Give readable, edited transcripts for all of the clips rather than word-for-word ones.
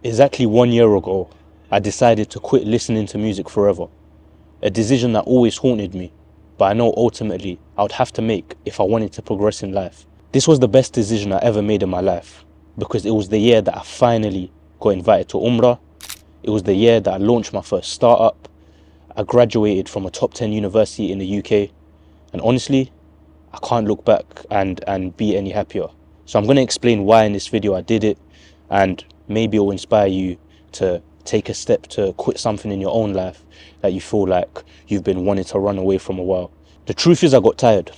Exactly 1 year ago, I decided to quit listening to music forever. A decision that always haunted me, but I know ultimately I would have to make if I wanted to progress in life. This was the best decision I ever made in my life because it was the year that I finally got invited to Umrah. It was the year that I launched my first startup. I graduated from a top 10 university in the UK. And honestly, I can't look back and be any happier. So I'm going to explain why in this video I did it, and maybe it will inspire you to take a step to quit something in your own life that you feel like you've been wanting to run away from a while. The truth is I got tired.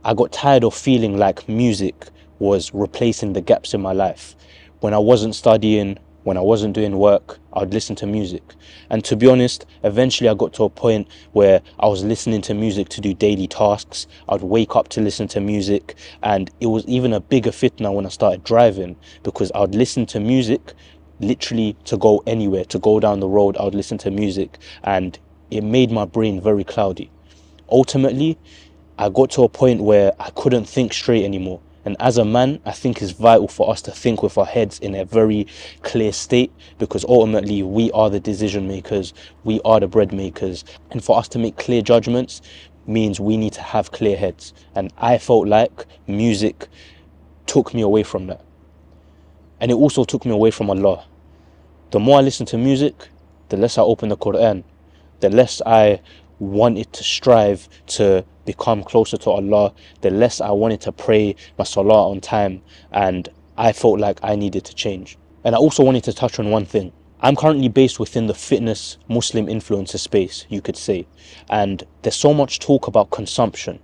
I got tired of feeling like music was replacing the gaps in my life. When I wasn't studying, when I wasn't doing work, I'd listen to music. And to be honest, eventually I got to a point where I was listening to music to do daily tasks. I'd wake up to listen to music, and it was even a bigger fitna when I started driving, because I'd listen to music literally to go anywhere, to go down the road. I would listen to music, and it made my brain very cloudy. Ultimately, I got to a point where I couldn't think straight anymore. And as a man, I think it's vital for us to think with our heads in a very clear state, because ultimately we are the decision makers, we are the bread makers. And for us to make clear judgments means we need to have clear heads. And I felt like music took me away from that. And it also took me away from Allah. The more I listen to music, the less I open the Quran, the less I wanted to strive to become closer to Allah, the less I wanted to pray my salah on time, and I felt like I needed to change. And I also wanted to touch on one thing. I'm currently based within the fitness Muslim influencer space, you could say, and there's so much talk about consumption,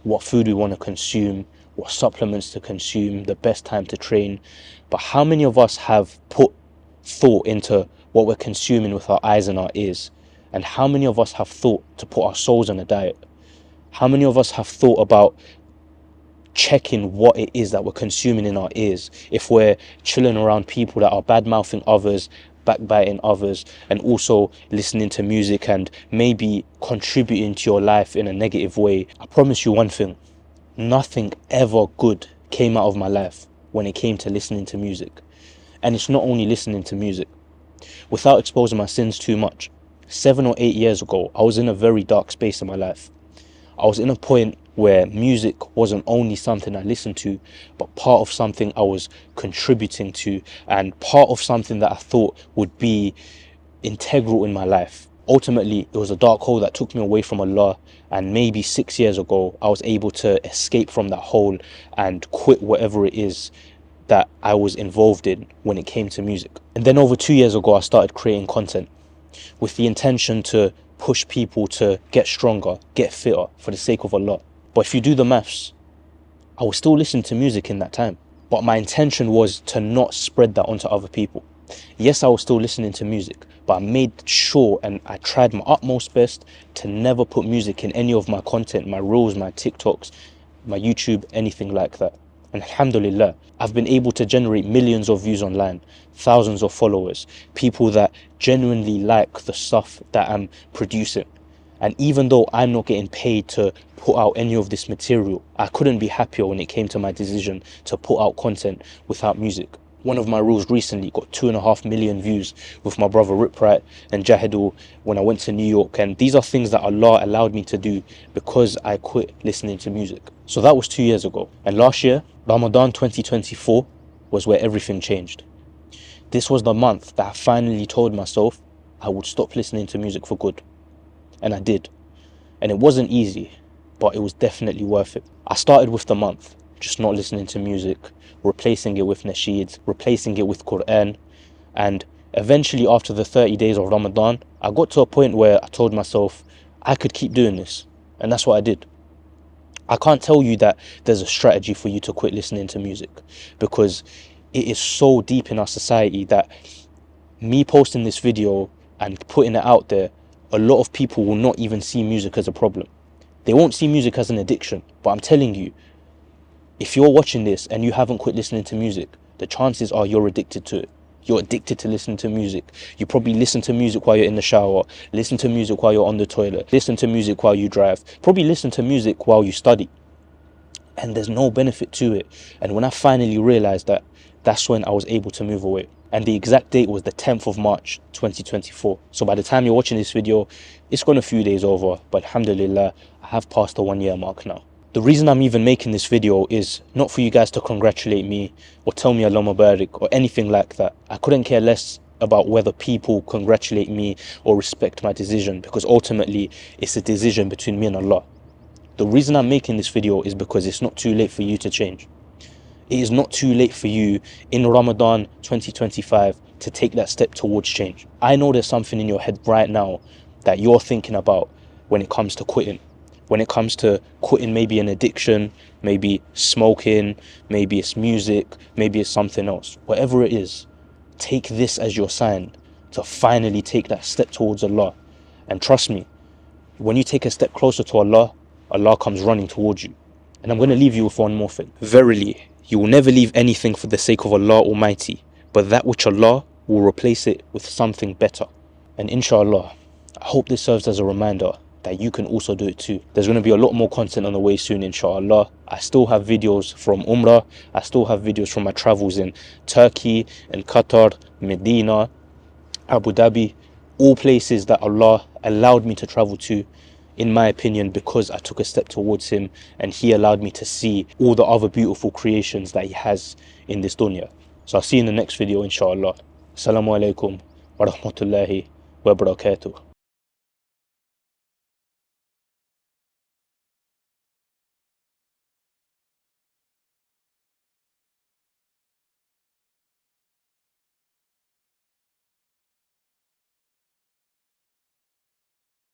what food we want to consume, what supplements to consume, the best time to train. But how many of us have put thought into what we're consuming with our eyes and our ears? And how many of us have thought to put our souls on a diet? How many of us have thought about checking what it is that we're consuming in our ears? If we're chilling around people that are bad-mouthing others, backbiting others, and also listening to music and maybe contributing to your life in a negative way, I promise you one thing, nothing ever good came out of my life when it came to listening to music. And it's not only listening to music. Without exposing my sins too much, 7 or 8 years ago, I was in a very dark space in my life. I was in a point where music wasn't only something I listened to, but part of something I was contributing to, and part of something that I thought would be integral in my life. Ultimately, it was a dark hole that took me away from Allah, and maybe 6 years ago, I was able to escape from that hole and quit whatever it is that I was involved in when it came to music. And then over 2 years ago, I started creating content with the intention to push people to get stronger, get fitter for the sake of Allah. But if you do the maths, I was still listening to music in that time. But my intention was to not spread that onto other people. Yes, I was still listening to music, but I made sure and I tried my utmost best to never put music in any of my content, my reels, my TikToks, my YouTube, anything like that. And alhamdulillah, I've been able to generate millions of views online, thousands of followers, people that genuinely like the stuff that I'm producing. And even though I'm not getting paid to put out any of this material, I couldn't be happier when it came to my decision to put out content without music. One of my reels recently got 2.5 million views with my brother Ripright and Jahidul when I went to New York. And these are things that Allah allowed me to do because I quit listening to music. So that was 2 years ago. And last year, Ramadan 2024, was where everything changed. This was the month that I finally told myself I would stop listening to music for good. And I did. And it wasn't easy, but it was definitely worth it. I started with the month, just not listening to music, replacing it with nasheeds, replacing it with Quran. And eventually, after the 30 days of Ramadan, I got to a point where I told myself I could keep doing this. And that's what I did. I can't tell you that there's a strategy for you to quit listening to music, because it is so deep in our society that me posting this video and putting it out there, a lot of people will not even see music as a problem. They won't see music as an addiction. But I'm telling you, if you're watching this and you haven't quit listening to music, the chances are you're addicted to it. You're addicted to listening to music. You probably listen to music while you're in the shower, listen to music while you're on the toilet, listen to music while you drive, probably listen to music while you study. And there's no benefit to it. And when I finally realized that, that's when I was able to move away. And the exact date was the 10th of March 2024. So by the time you're watching this video, it's gone a few days over, but alhamdulillah, I have passed the 1 year mark now. The reason I'm even making this video is not for you guys to congratulate me or tell me Allah Mubarak or anything like that. I couldn't care less about whether people congratulate me or respect my decision, because ultimately it's a decision between me and Allah. The reason I'm making this video is because it's not too late for you to change. It is not too late for you in Ramadan 2025 to take that step towards change. I know there's something in your head right now that you're thinking about when it comes to quitting. When it comes to quitting maybe an addiction, maybe smoking, maybe it's music, maybe it's something else. Whatever it is, take this as your sign to finally take that step towards Allah. And trust me, when you take a step closer to Allah, Allah comes running towards you. And I'm going to leave you with one more thing. Verily, you will never leave anything for the sake of Allah Almighty, but that which Allah will replace it with something better. And inshallah, I hope this serves as a reminder that you can also do it too. There's going to be a lot more content on the way soon, inshallah. I still have videos from Umrah. I still have videos from my travels in Turkey, in Qatar, Medina, Abu Dhabi, all places that Allah allowed me to travel to, in my opinion, because I took a step towards Him and He allowed me to see all the other beautiful creations that He has in this dunya. So I'll see you in the next video, inshallah. Assalamu alaikum wa rahmatullahi wa barakatuh.